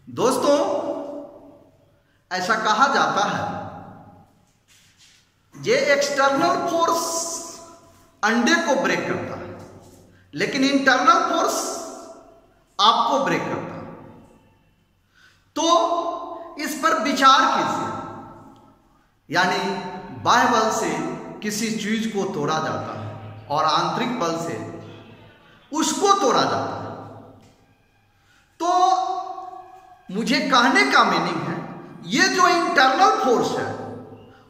दोस्तों, ऐसा कहा जाता है ये एक्सटर्नल फोर्स अंडे को ब्रेक करता है, लेकिन इंटरनल फोर्स आपको ब्रेक करता है। तो इस पर विचार कीजिए, यानी बाह्य बल से किसी चीज को तोड़ा जाता है और आंतरिक बल से उसको तोड़ा जाता है। तो मुझे कहने का मीनिंग है, ये जो इंटरनल फोर्स है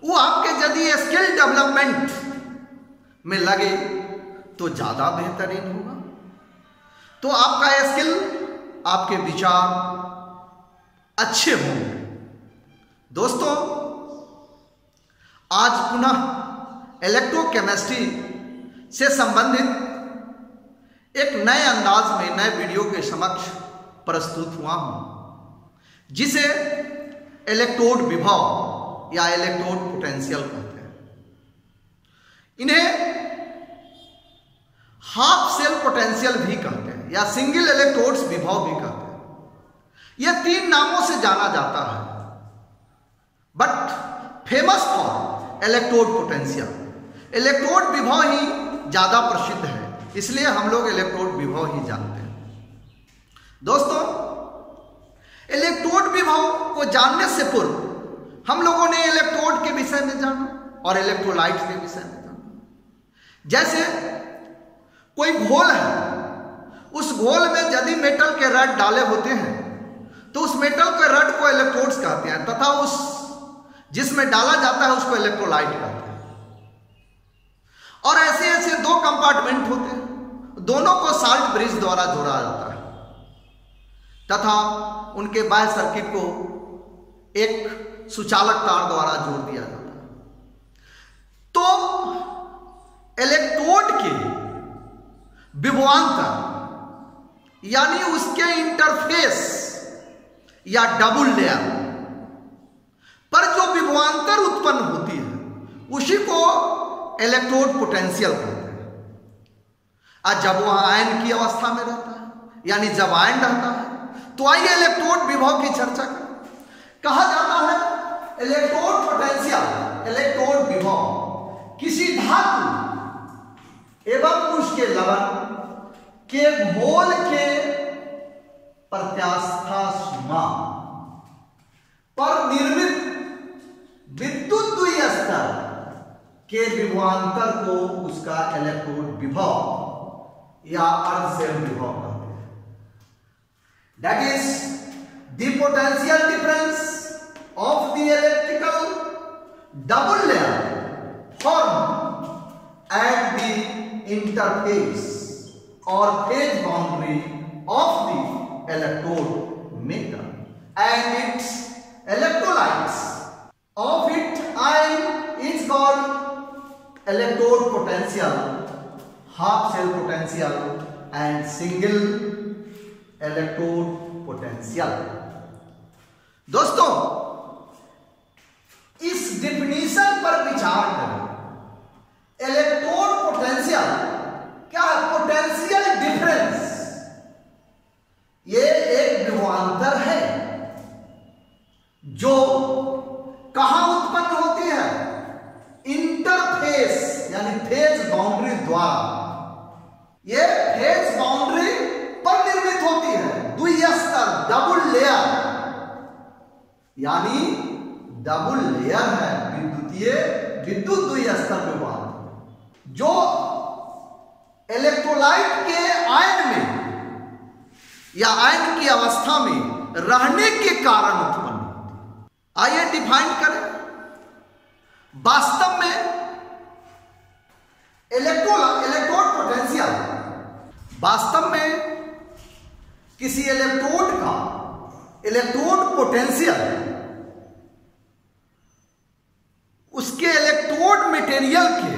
वो आपके यदि स्किल डेवलपमेंट में लगे तो ज्यादा बेहतरीन होगा। तो आपका स्किल, आपके विचार अच्छे होंगे। दोस्तों, आज पुनः इलेक्ट्रोकेमिस्ट्री से संबंधित एक नए अंदाज में नए वीडियो के समक्ष प्रस्तुत हुआ हूं, जिसे इलेक्ट्रोड विभव या इलेक्ट्रोड पोटेंशियल कहते हैं। इन्हें हाफ सेल पोटेंशियल भी कहते हैं या सिंगल इलेक्ट्रोड्स विभव भी कहते हैं। यह 3 नामों से जाना जाता है, but famous for electrode potential. Electrode विभव ही ज्यादा प्रसिद्ध है, इसलिए हम लोग इलेक्ट्रोड विभव ही जानते हैं। दोस्तों, इलेक्ट्रोड विभव को जानने से पूर्व हम लोगों ने इलेक्ट्रोड के विषय में जाना और इलेक्ट्रोलाइट के विषय में जाना। जैसे कोई घोल है, उस घोल में यदि मेटल के रड डाले होते हैं तो उस मेटल के रड को इलेक्ट्रोड्स कहते हैं, तथा उस जिसमें डाला जाता है उसको इलेक्ट्रोलाइट कहते हैं। और ऐसे ऐसे 2 कंपार्टमेंट होते हैं, दोनों को साल्ट ब्रिज द्वारा जोड़ा जाता है तथा उनके बाह्य सर्किट को एक सुचालक तार द्वारा जोड़ दिया जाता है। तो इलेक्ट्रोड के विभवांतर यानी उसके इंटरफेस या डबल लेयर पर जो विभवांतर उत्पन्न होती है उसी को इलेक्ट्रोड पोटेंशियल कहते हैं। आज जब वह आयन की अवस्था में रहता है, यानी जब आयन रहता है, तो आइए इलेक्ट्रोड विभव की चर्चा करें। कहा जाता है इलेक्ट्रोड पोटेंशियल, इलेक्ट्रोड विभव किसी धातु एवं उसके लवण के घोल के प्रत्यास्था सीमा पर निर्मित विद्युत द्वितीय स्तर के विभवांतर को उसका इलेक्ट्रोड विभव या अर्ध सेल विभव कहते हैं। That is the potential difference of the electrical double layer formed at the interface or phase boundary of the electrode meter and its electrolytes of its ion is called electrode potential, half cell potential and single electrode potential. दोस्तों, इस definition पर विचार करें। Electrode potential क्या है? Potential difference, ये एक विभवांतर है जो कहां उत्पन्न होती है? इंटरफेस यानी फेज बाउंड्री द्वारा। ये फेज बाउंड्री पर निर्मित होती है द्वितीय स्तर डबल लेयर, यानी डबल लेयर है विद्युत द्वितीय स्तर विभवांतर, जो इलेक्ट्रोलाइट के आयन में या आयन की अवस्था में रहने के कारण उत्पन्न होती है। आइए डिफाइन करें। वास्तव में इलेक्ट्रोड पोटेंशियल वास्तव में किसी इलेक्ट्रोड का इलेक्ट्रोड पोटेंशियल उसके इलेक्ट्रोड मटेरियल के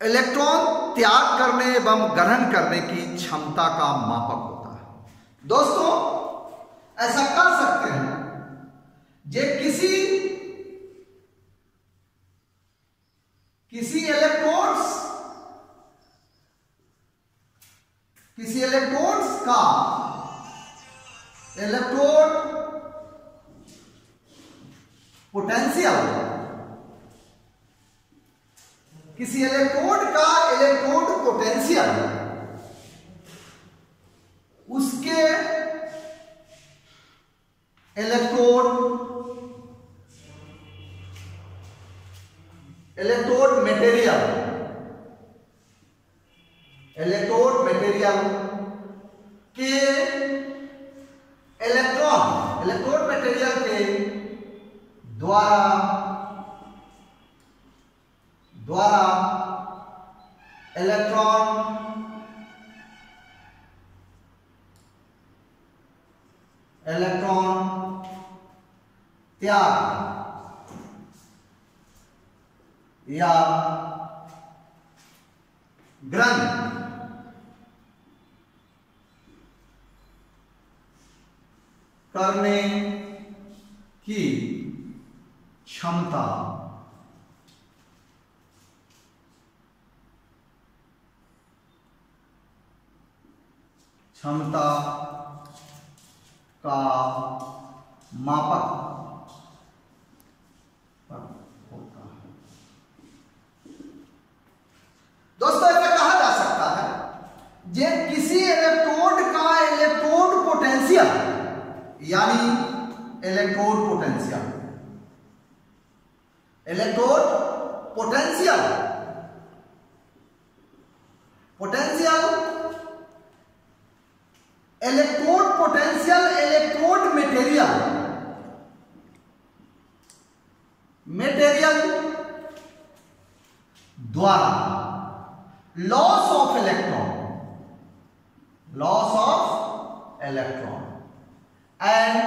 इलेक्ट्रॉन त्याग करने एवं ग्रहण करने की क्षमता का मापक होता है। दोस्तों, ऐसा कर सकते हैं जे किसी इलेक्ट्रोड्स का इलेक्ट्रोड पोटेंशियल, किसी इलेक्ट्रोड का इलेक्ट्रोड पोटेंशियल उसके इलेक्ट्रोड मटेरियल के इलेक्ट्रोड मटेरियल के द्वारा इलेक्ट्रॉन त्याग या ग्रहण करने की क्षमता का मापक होता है। दोस्तों ऐसा कहा जा सकता है जे किसी इलेक्ट्रोड का इलेक्ट्रोड पोटेंशियल यानी इलेक्ट्रोड पोटेंशियल इलेक्ट्रोड मटेरियल द्वारा loss of electron and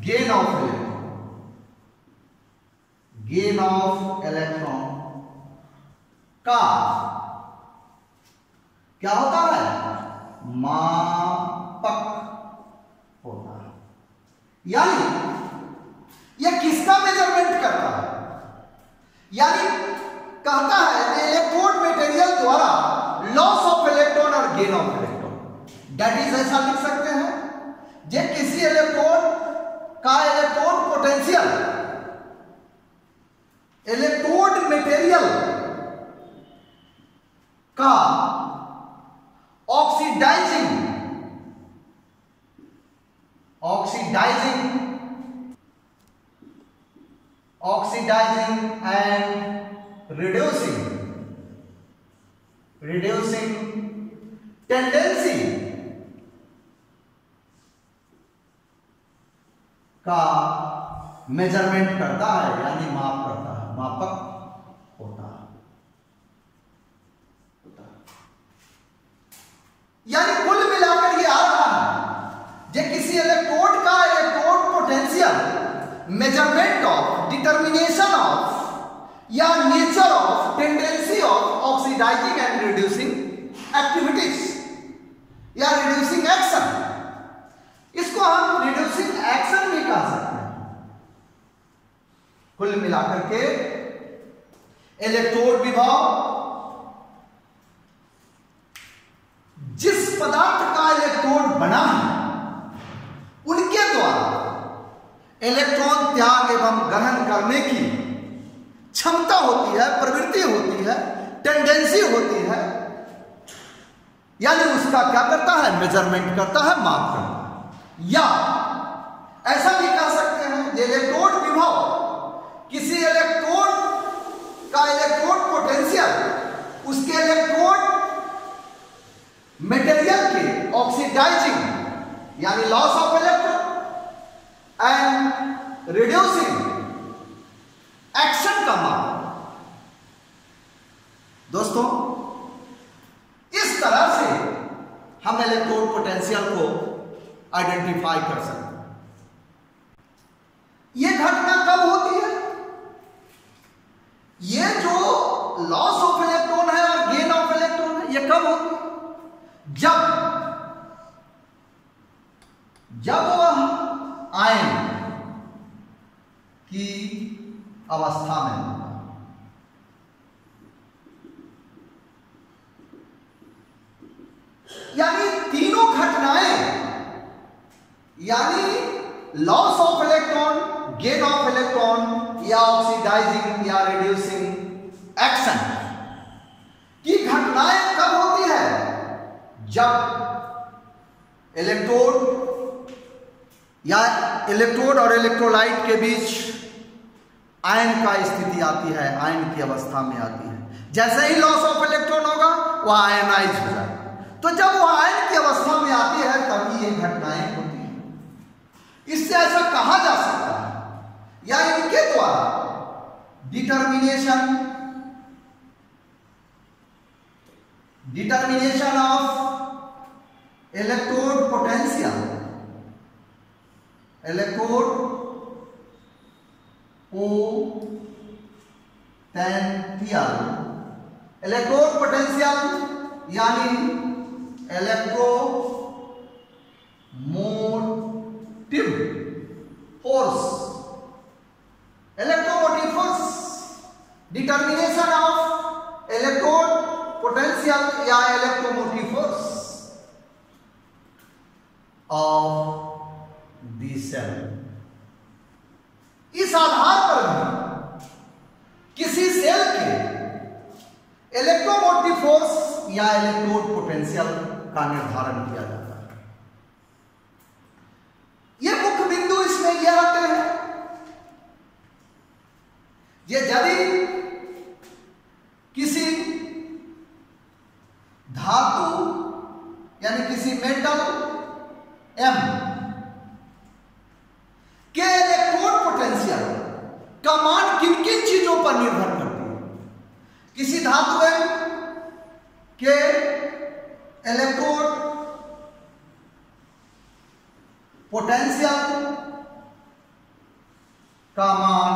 gain of electron का क्या होता है? मापक होता है। यानी यह किसका मेजरमेंट करता है? यानी कहता है इलेक्ट्रोड मटेरियल द्वारा लॉस ऑफ इलेक्ट्रॉन और gain of electron. That is ऐसा लिख सकते हैं जे किसी इलेक्ट्रोड का इलेक्ट्रोड पोटेंशियल इलेक्ट्रोड मटेरियल का ऑक्सीडाइजिंग एंड reducing टेंडेंसी का मेजरमेंट करता है, यानी मापक होता है। यानी कुल मिलाकर ये आ रहा है जे किसी इलेक्ट्रोड का electrode potential measurement of determination of या nature of tendency of oxidizing and reducing activities या रिड्यूसिंग एक्शन, इसको हम रिड्यूसिंग एक्शन भी कह सकते हैं। कुल मिलाकर के इलेक्ट्रोड विभव जिस पदार्थ का इलेक्ट्रोड बना है उनके द्वारा इलेक्ट्रॉन त्याग एवं ग्रहण करने की क्षमता होती है, प्रवृत्ति होती है, टेंडेंसी होती है। यानी उसका क्या करता है? मेजरमेंट करता है, माप करता है। या ऐसा भी कह सकते हैं कि इलेक्ट्रोड विभव किसी इलेक्ट्रोड का इलेक्ट्रोड पोटेंशियल उसके इलेक्ट्रोड मटेरियल के ऑक्सीडाइजिंग यानी loss of electron and reducing action का माप। दोस्तों इस तरह से हम इलेक्ट्रोड पोटेंशियल को आइडेंटिफाई कर सकते हैं। यह घटना कब होती है? यह जो लॉस ऑफ इलेक्ट्रॉन है और गेन ऑफ इलेक्ट्रॉन है, यह कब होती है? जब वह आयन की अवस्था में होगा। यानी तीनों घटनाएं यानी loss of electron, gain of electron या ऑक्सीडाइजिंग या रिड्यूसिंग एक्शन की घटनाएं कब होती है? जब इलेक्ट्रोड और इलेक्ट्रोलाइट के बीच आयन का स्थिति आती है, आयन की अवस्था में आती है। जैसे ही लॉस ऑफ इलेक्ट्रॉन होगा वह आयनाइज हो जाएगा। तो जब वह आयन की अवस्था में आती है तभी ये घटनाएं होती हैं। इससे ऐसा कहा जा सकता है या इनके द्वारा determination of electrode potential, electrode potential यानी electromotive force, determination of electrode potential या electromotive force of the cell. इस आधार पर भी किसी सेल के इलेक्ट्रोमोटिव फोर्स या इलेक्ट्रोड पोटेंशियल का निर्धारण किया जाता है। ये मुख्य बिंदु इसमें यह आते हैं, ये यदि किसी धातु यानी किसी मेटल एम के इलेक्ट्रोड पोटेंशियल का मान किन किन चीजों पर निर्भर करती है? किसी धातु एम के इलेक्ट्रोड पोटेंशियल का मान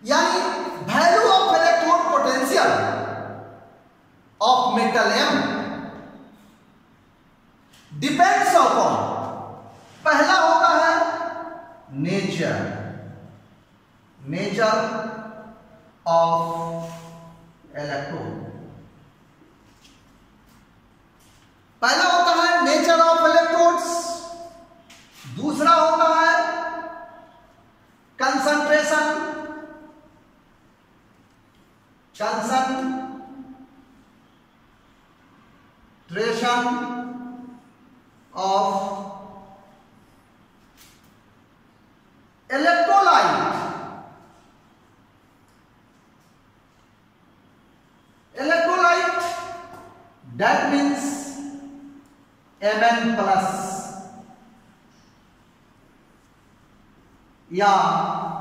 यानी value of electrode potential of metal M depends upon, पहला होता है नेचर ऑफ इलेक्ट्रोड, पहला होता है नेचर ऑफ इलेक्ट्रोड्स, दूसरा होता है concentration of electrolyte, that means Mn plus, या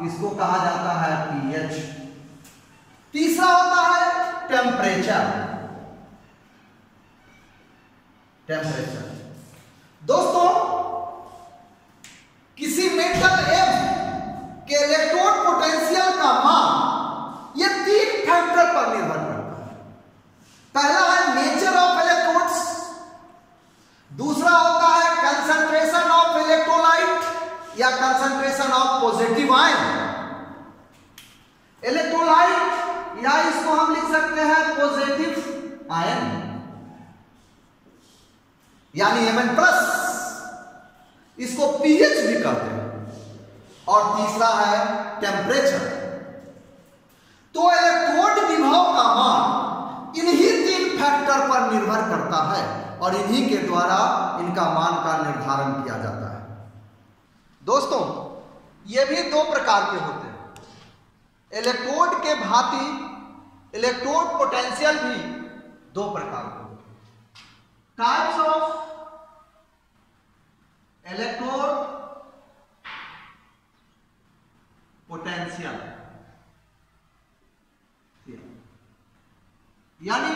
इसको कहा जाता है pH। तीसरा होता है टेम्परेचर। दोस्तों, किसी मेटल एम के इलेक्ट्रोड पोटेंशियल का मान ये 3 फैक्टर पर निर्भर करता है। पहला है नेचर ऑफ इलेक्ट्रोड्स, दूसरा होता है कंसंट्रेशन ऑफ इलेक्ट्रोलाइट या concentration of positive ion electrolyte, या इसको हम लिख सकते हैं पॉजिटिव आयन यानी Mn+, इसको pH भी कहते हैं। और तीसरा है टेम्परेचर। तो इलेक्ट्रोड विभव का मान इन्हीं 3 फैक्टर पर निर्भर करता है और इन्हीं के द्वारा इनका मान का निर्धारण किया जाता है। दोस्तों, ये भी 2 प्रकार के होते हैं। इलेक्ट्रोड के भांति इलेक्ट्रोड पोटेंशियल भी 2 प्रकार के होते हैं। टाइप्स ऑफ इलेक्ट्रोड पोटेंशियल, यानी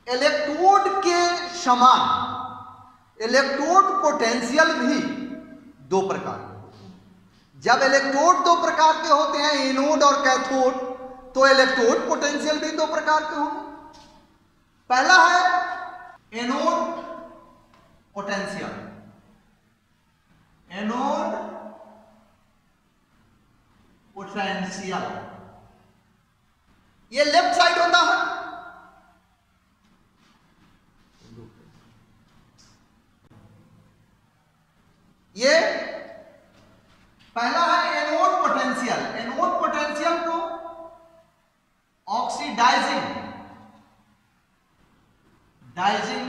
इलेक्ट्रोड के समान इलेक्ट्रोड पोटेंशियल भी 2 प्रकार के। जब इलेक्ट्रोड 2 प्रकार के होते हैं, एनोड और कैथोड, तो इलेक्ट्रोड पोटेंशियल भी 2 प्रकार के होंगे। पहला है एनोड पोटेंशियल, एनोड पोटेंशियल ये लेफ्ट साइड होता है डाइजिंग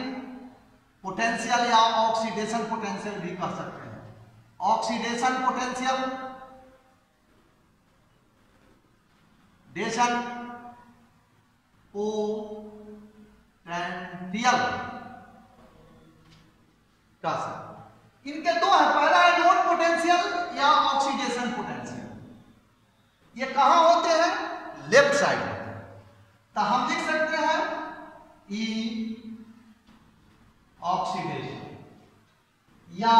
पोटेंशियल या ऑक्सीडेशन पोटेंशियल भी कह सकते हैं। ऑक्सीडेशन पोटेंशियल, डेशन पोटेंशियल कह सकते। इनके दो है, पहला है नोन पोटेंशियल या ऑक्सीडेशन पोटेंशियल। ये कहां होते हैं? लेफ्ट साइड होते हैं। तो हम लिख सकते हैं ई ऑक्सीडेशन या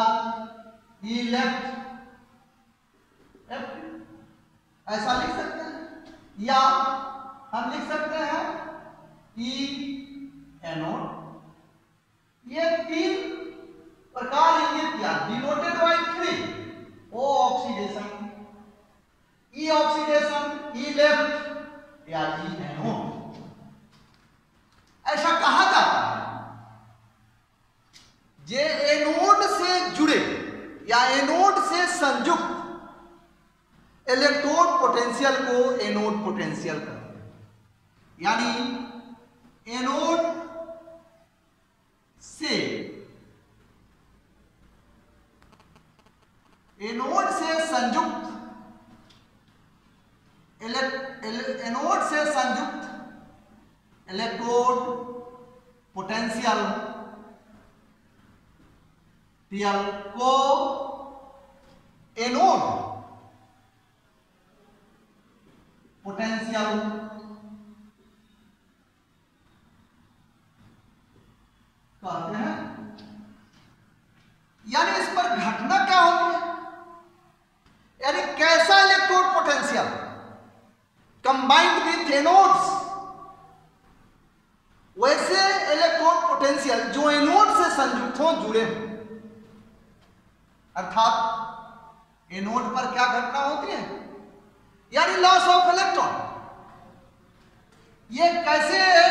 ई लेफ्ट, ऐसा लिख सकते हैं, या हम लिख सकते हैं ई एनोड। ये तीन प्रकार इंगित किया, denoted by 3, O oxidation, E oxidation, E left या ई एनोड। ऐसा कहा जाता है जे एनोड से जुड़े या एनोड से संयुक्त इलेक्ट्रोड पोटेंशियल को एनोड पोटेंशियल कहते हैं। यानी एनोड से संयुक्त इलेक्ट्रोड पोटेंशियल को एनोड पोटेंशियल कहते हैं। यानी इस पर घटना क्या होती है? यानी कैसा electrode potential combined with anodes, वैसे इलेक्ट्रोड पोटेंशियल जो एनोड से संयुक्त हो, जुड़े हो। अर्थात एनोड पर क्या घटना होती है? यानी लॉस ऑफ इलेक्ट्रॉन। ये कैसे है?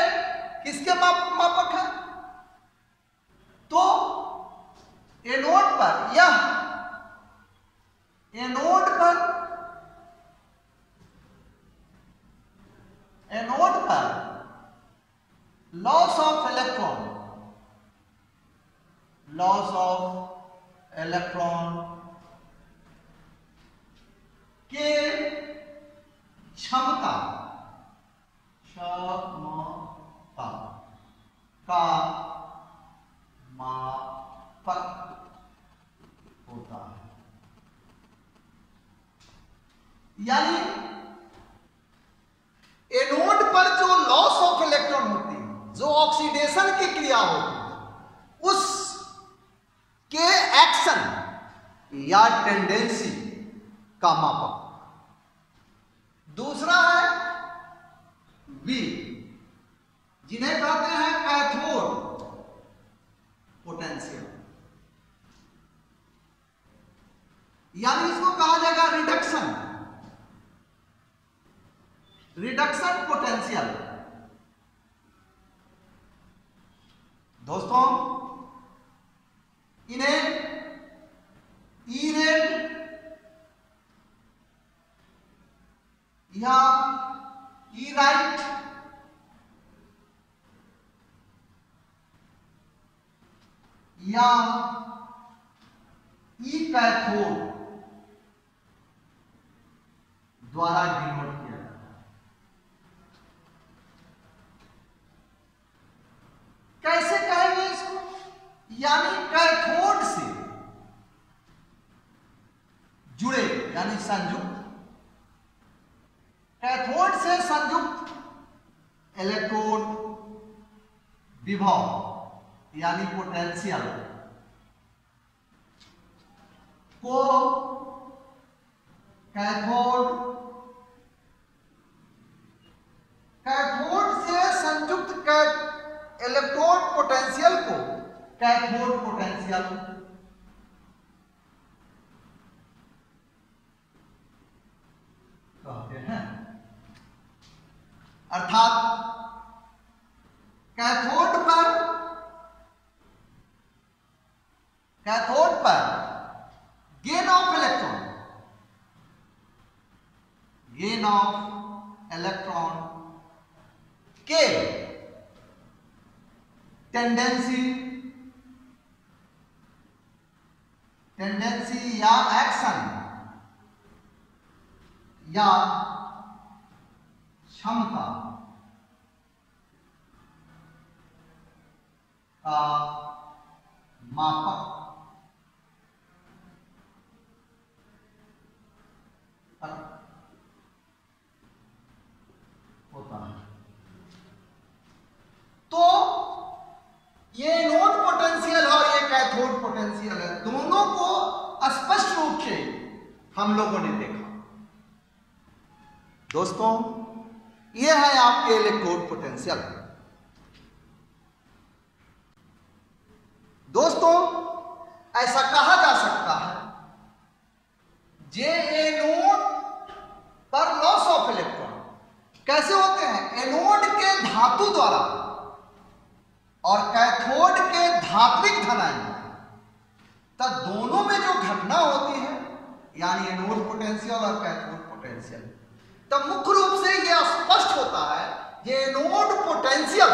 किसके मापक है? तो एनोड पर, यह एनोड पर लॉस ऑफ इलेक्ट्रॉन के क्षमता का मापक होता है। यानी एनोड पर जो लॉस ऑफ इलेक्ट्रॉन होती है, जो ऑक्सीडेशन की क्रिया होती है, उस के एक्शन या टेंडेंसी का मापक। दूसरा है बी, जिन्हें कहते हैं कैथोड पोटेंशियल। यानी इसको कहा जाएगा रिडक्शन पोटेंशियल। दोस्तों, इन्हें ई रेड या ई राइट या ई कैथोड द्वारा डिनोट किया जाता है। कैसे कहेंगे इसको? यानी कैथोड से जुड़े यानी संयुक्त, कैथोड से संयुक्त इलेक्ट्रोड विभव यानी पोटेंशियल को कैथोड से संयुक्त इलेक्ट्रोड पोटेंशियल को कैथोड पोटेंशियल कहते हैं। अर्थात कैथोड पर गेन ऑफ इलेक्ट्रॉन के टेंडेंसी या एक्शन या क्षमता का मापक होता है। तो ये एनोड पोटेंशियल और ये कैथोड पोटेंशियल है, दोनों को स्पष्ट रूप से हम लोगों ने देखा। दोस्तों ये है आपके इलेक्ट्रोड पोटेंशियल। दोस्तों ऐसा कहा जा सकता है जे एनोड पर लॉस ऑफ इलेक्ट्रॉन कैसे होते हैं, एनोड के धातु द्वारा और कैथोड के धात्विक धनायन, तब दोनों में जो घटना होती है यानी एनोड पोटेंशियल और कैथोड पोटेंशियल, तब मुख्य रूप से यह स्पष्ट होता है ये एनोड पोटेंशियल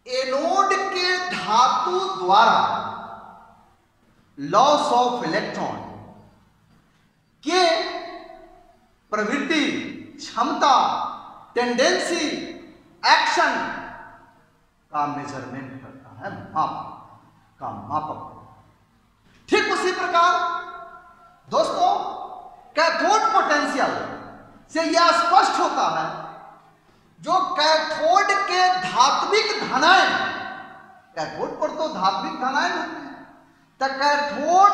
एनोड के धातु द्वारा लॉस ऑफ इलेक्ट्रॉन के प्रवृत्ति, क्षमता, टेंडेंसी, एक्शन का मेजरमेंट करता है, मापक। ठीक उसी प्रकार दोस्तों कैथोड पोटेंशियल से यह स्पष्ट होता है जो कैथोड के धात्विक धनायन, कैथोड पर तो धात्विक धनायन होते हैं, तो कैथोड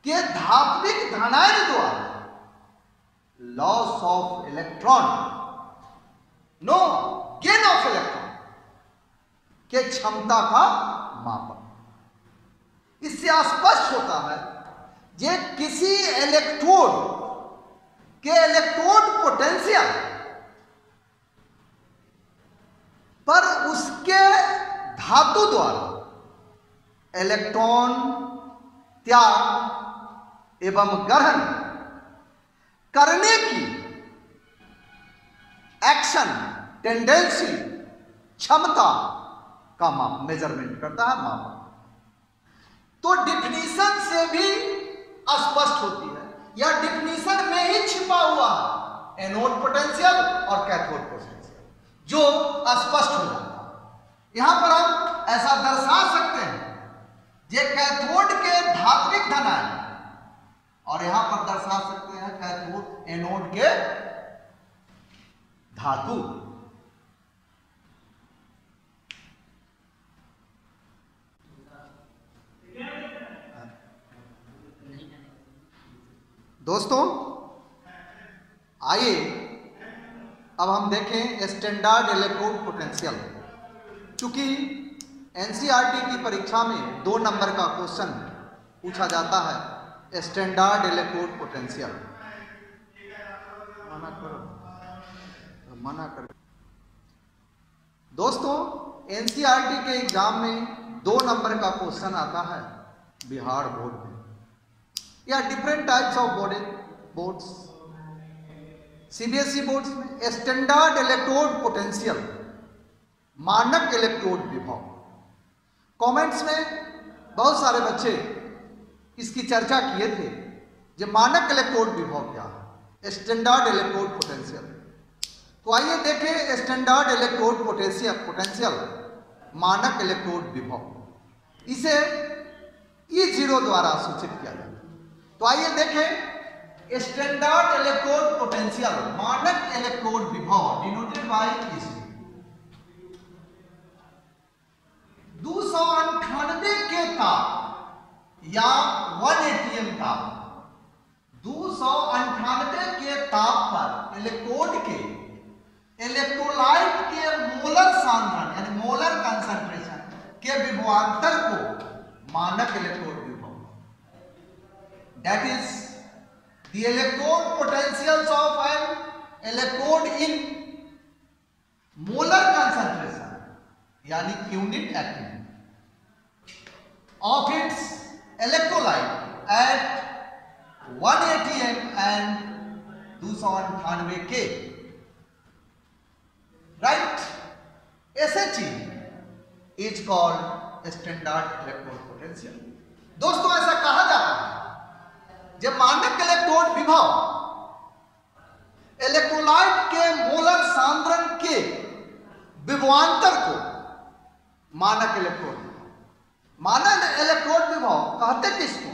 के धात्विक धनायन द्वारा loss of electron, no gain of electron के क्षमता का मापक। इससे स्पष्ट होता है ये किसी इलेक्ट्रोड के इलेक्ट्रोड पोटेंशियल पर उसके धातु द्वारा इलेक्ट्रॉन त्याग एवं ग्रहण करने की एक्शन, टेंडेंसी, क्षमता का मेजरमेंट करता है, मापक। तो डिफिनीशन से भी स्पष्ट होती है या डिफिनीशन में ही छिपा हुआ है एनोड पोटेंशियल और कैथोड पोटेंशियल जो स्पष्ट हो जाता है। यहां पर हम ऐसा दर्शा सकते हैं ये कैथोड के धात्विक धनायन और यहां पर दर्शा सकते हैं कैथोड एनोड के धातु। दोस्तों आइए अब हम देखें स्टैंडर्ड इलेक्ट्रोड पोटेंशियल। चूंकि एनसीईआरटी की परीक्षा में 2 नंबर का क्वेश्चन पूछा जाता है स्टैंडर्ड इलेक्ट्रोड पोटेंशियल। मना करो दोस्तों, एनसीईआरटी के एग्जाम में 2 नंबर का क्वेश्चन आता है बिहार बोर्ड में या different types of boards, CBSE boards में स्टैंडर्ड इलेक्ट्रोड पोटेंशियल, मानक इलेक्ट्रोड विभव। कमेंट्स में बहुत सारे बच्चे इसकी चर्चा किए थे जो मानक इलेक्ट्रोड विभव क्या है, स्टैंडर्ड इलेक्ट्रोड पोटेंशियल। तो आइए देखें स्टैंडर्ड इलेक्ट्रोड पोटेंशियल मानक इलेक्ट्रोड विभव। इसे E0 द्वारा सूचित किया जाता है। तो आइए देखें स्टैंडर्ड इलेक्ट्रोड पोटेंशियल मानक इलेक्ट्रोड विभव डिनोटेड बाय E0। 298 के ताप या 1 atm ताप, 298 के ताप पर इलेक्ट्रोड के इलेक्ट्रोलाइट के मोलर सांद्रण यानी मोलर कंसंट्रेशन के विभवांतर को मानक इलेक्ट्रोड विभव, that is the electrode potentials of an electrode in molar concentration यानी unit activity of its electrolyte at 1 atm and 298 K, right? ऐसे SHE is called standard electrode potential. दोस्तों ऐसा कहा जाता है जब मानक इलेक्ट्रोड विभव इलेक्ट्रोलाइट के मोलर सांद्रण के विभवांतर को मानक इलेक्ट्रोड विभव कहते किसको?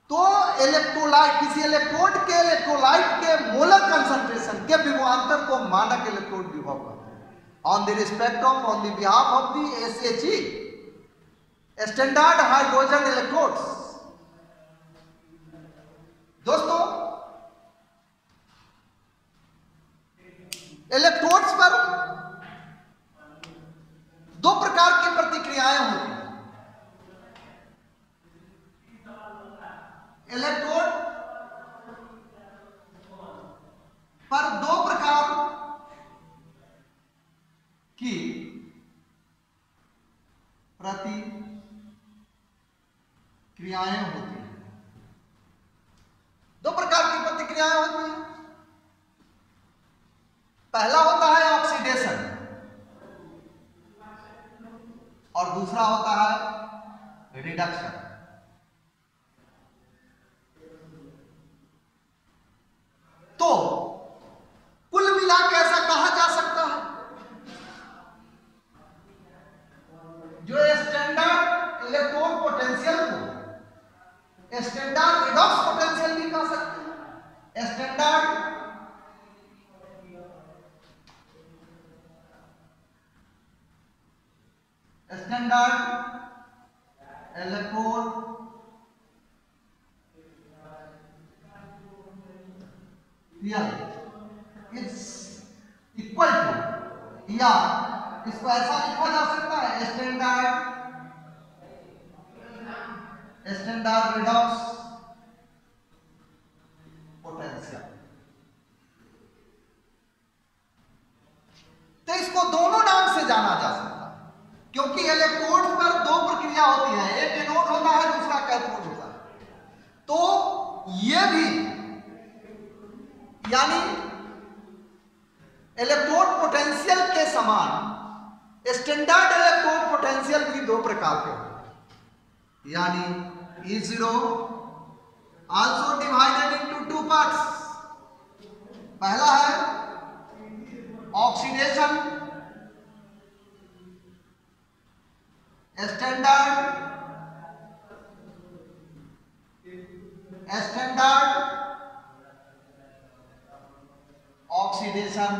तो इलेक्ट्रोलाइट, किसी इलेक्ट्रोड के इलेक्ट्रोलाइट के मोलर कंसंट्रेशन के विभवांतर को मानक इलेक्ट्रोड विभव कहते हैं। On the respect of, on the behalf of the SHE standard hydrogen electrodes. दोस्तों इलेक्ट्रोड्स पर दो प्रकार की प्रतिक्रियाएं होती हैं। इलेक्ट्रोड पर दो प्रकार की प्रतिक्रियाएं होती हैं। दो प्रकार की प्रतिक्रियाएं होती हैं। पहला होता है ऑक्सीडेशन और दूसरा होता है रिडक्शन। तो कुल मिला के ऐसा कहा जा सकता है जो स्टैंडर्ड इलेक्ट्रोड पोटेंशियल को स्टैंडर्ड रिडॉक्स पोटेंशियल भी कह सकते हैं। Standard electrode is equal to, या इसको ऐसा लिखा जा सकता है स्टैंडर्ड रिडॉक्स पोटेंशियल। तो इसको दोनों नाम से जाना जा सकता है क्योंकि इलेक्ट्रोड पर दो प्रक्रिया होती है, एक एनोड होता है, दूसरा कैथोड होता है। तो ये भी यानी इलेक्ट्रोड पोटेंशियल के समान स्टैंडर्ड इलेक्ट्रोड पोटेंशियल भी दो प्रकार के होते हैं, यानी E0 also divided into two parts. पहला है ऑक्सीडेशन, स्टैंडर्ड ऑक्सीडेशन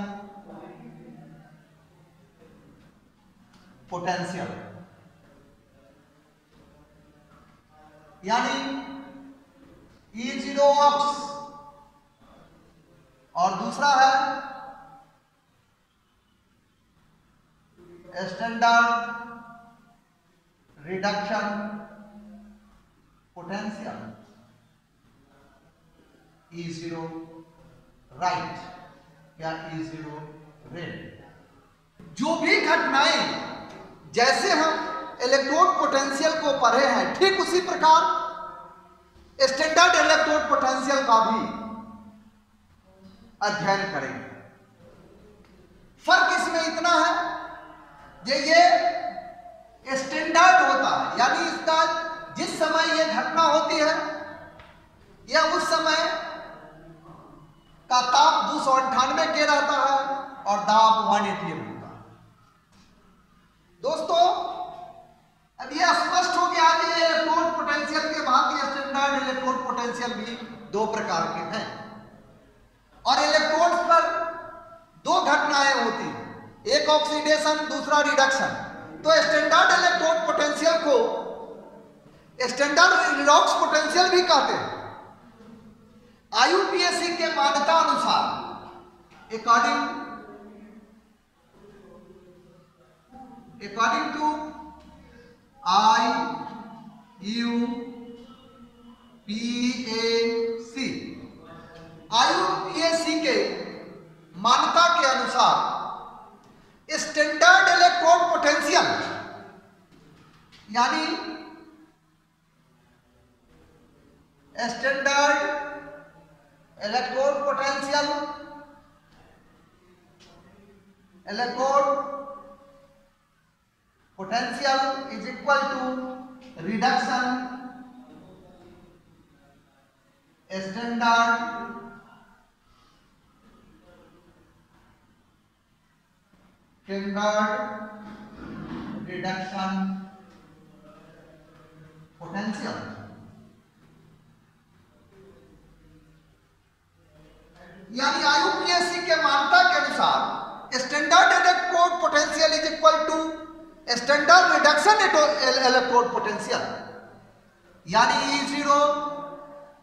पोटेंशियल, यानी E0 ऑक्स, और दूसरा है standard reduction potential, E0 right या E0 रेड। जो भी घटनाएं जैसे हम इलेक्ट्रोड पोटेंशियल को पढ़े हैं ठीक उसी प्रकार स्टैंडर्ड इलेक्ट्रोड पोटेंशियल का भी अध्ययन करेंगे। फर्क इसमें इतना है ये स्टैंडर्ड होता है, यानी इसका जिस समय ये घटना होती है यह उस समय का ताप 298 के रहता है और दाब 180 होता है। दोस्तों अब यह स्पष्ट हो गया कि इलेक्ट्रोड पोटेंशियल के भांति स्टैंडर्ड इलेक्ट्रोड पोटेंशियल भी दो प्रकार के हैं और इलेक्ट्रोड्स पर दो घटनाएं होती हैं, एक ऑक्सीडेशन दूसरा रिडक्शन। तो स्टैंडर्ड इलेक्ट्रोड पोटेंशियल को स्टैंडर्ड रिडॉक्स पोटेंशियल भी कहते हैं। IUPAC के मान्यता अनुसार according to IUPAC के मान्यता के अनुसार स्टैंडर्ड इलेक्ट्रोड पोटेंशियल यानी standard electrode potential is equal to reduction standard reduction potential. यानी आईयूपीएससी के मान्यता के अनुसार standard electrode potential is equal to standard reduction electrode potential. यानी E0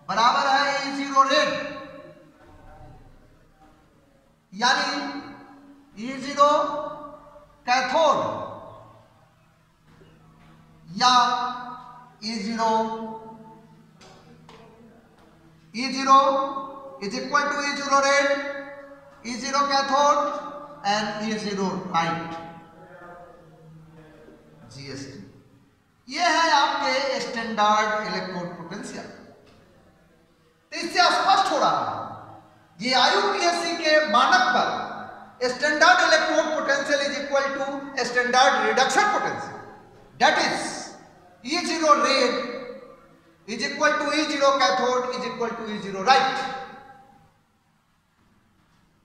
बराबर है E0 रेड, यानी E0 कैथोड या E0 is equal to E0 red, E0 cathode and E0 right GST। ये है आपके स्टैंडर्ड इलेक्ट्रोड पोटेंशियल। तो इससे स्पष्ट हो रहा है ये आईयूपीएससी के मानक पर standard electrode potential is equal to standard reduction potential, that is E0 red is equal to E0 cathode is equal to E0 right.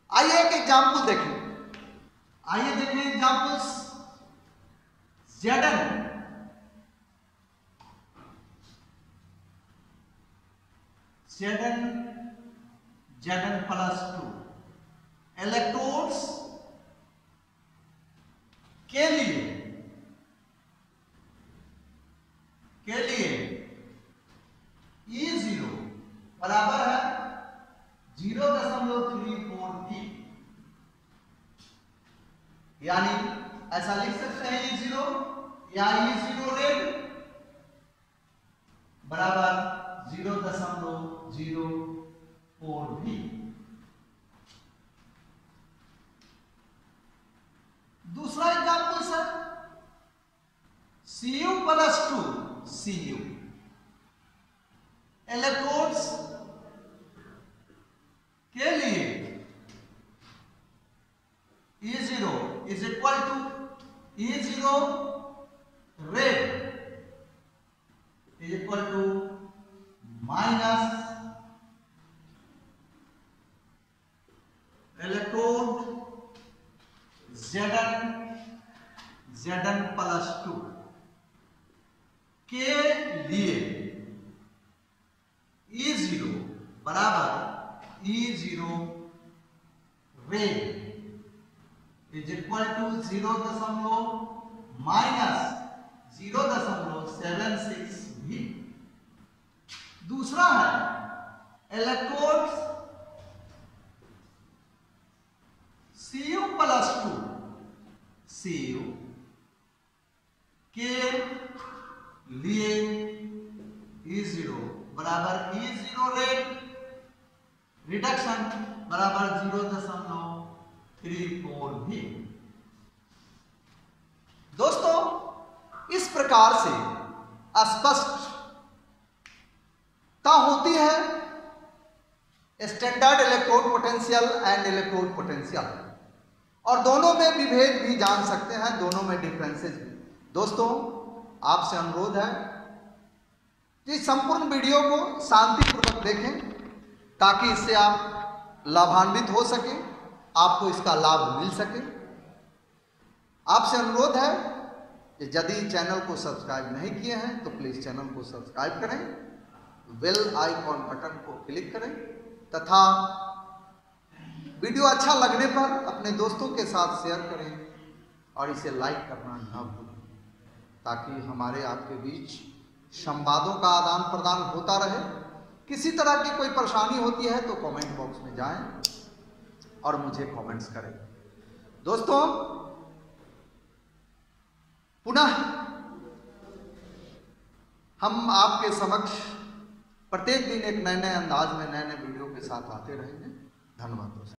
आइए एक एग्जाम्पल देखें, आइए देखें एग्जाम्पल्स। Zn प्लस 2 इलेक्ट्रोड्स के लिए E0 बराबर है 0.34 यानी ऐसा लिख सकते हैं E0 या E0 रेड बराबर 0.04 भी। दूसरा example sir Cu plus 2 Cu electrodes के लिए E0 is equal to E0 red is equal to minus electrode Zn plus 2 के लिए E0 बराबर E0 red is equal to 0.76 भी। दूसरा है इलेक्ट्रोड्स Cu प्लस 2 Cu के लिए E0 बराबर E0 रेड रिडक्शन बराबर 0.34 भी। दोस्तों इस प्रकार से स्पष्टता होती है standard electrode potential and electrode potential, और दोनों में विभेद भी जान सकते हैं, दोनों में डिफरेंसेस भी। दोस्तों आपसे अनुरोध है कि संपूर्ण वीडियो को शांतिपूर्वक देखें ताकि इससे आप लाभान्वित हो सके, आपको इसका लाभ मिल सके। आपसे अनुरोध है कि यदि चैनल को सब्सक्राइब नहीं किए हैं तो प्लीज़ चैनल को सब्सक्राइब करें, बेल आइकॉन बटन को क्लिक करें तथा वीडियो अच्छा लगने पर अपने दोस्तों के साथ शेयर करें और इसे लाइक करना न भूलें ताकि हमारे आपके बीच संवादों का आदान प्रदान होता रहे। किसी तरह की कोई परेशानी होती है तो कमेंट बॉक्स में जाएं और मुझे कमेंट्स करें। दोस्तों पुनः हम आपके समक्ष प्रत्येक दिन एक नए नए अंदाज में नए नए वीडियो के साथ आते रहेंगे। धन्यवाद दोस्तों।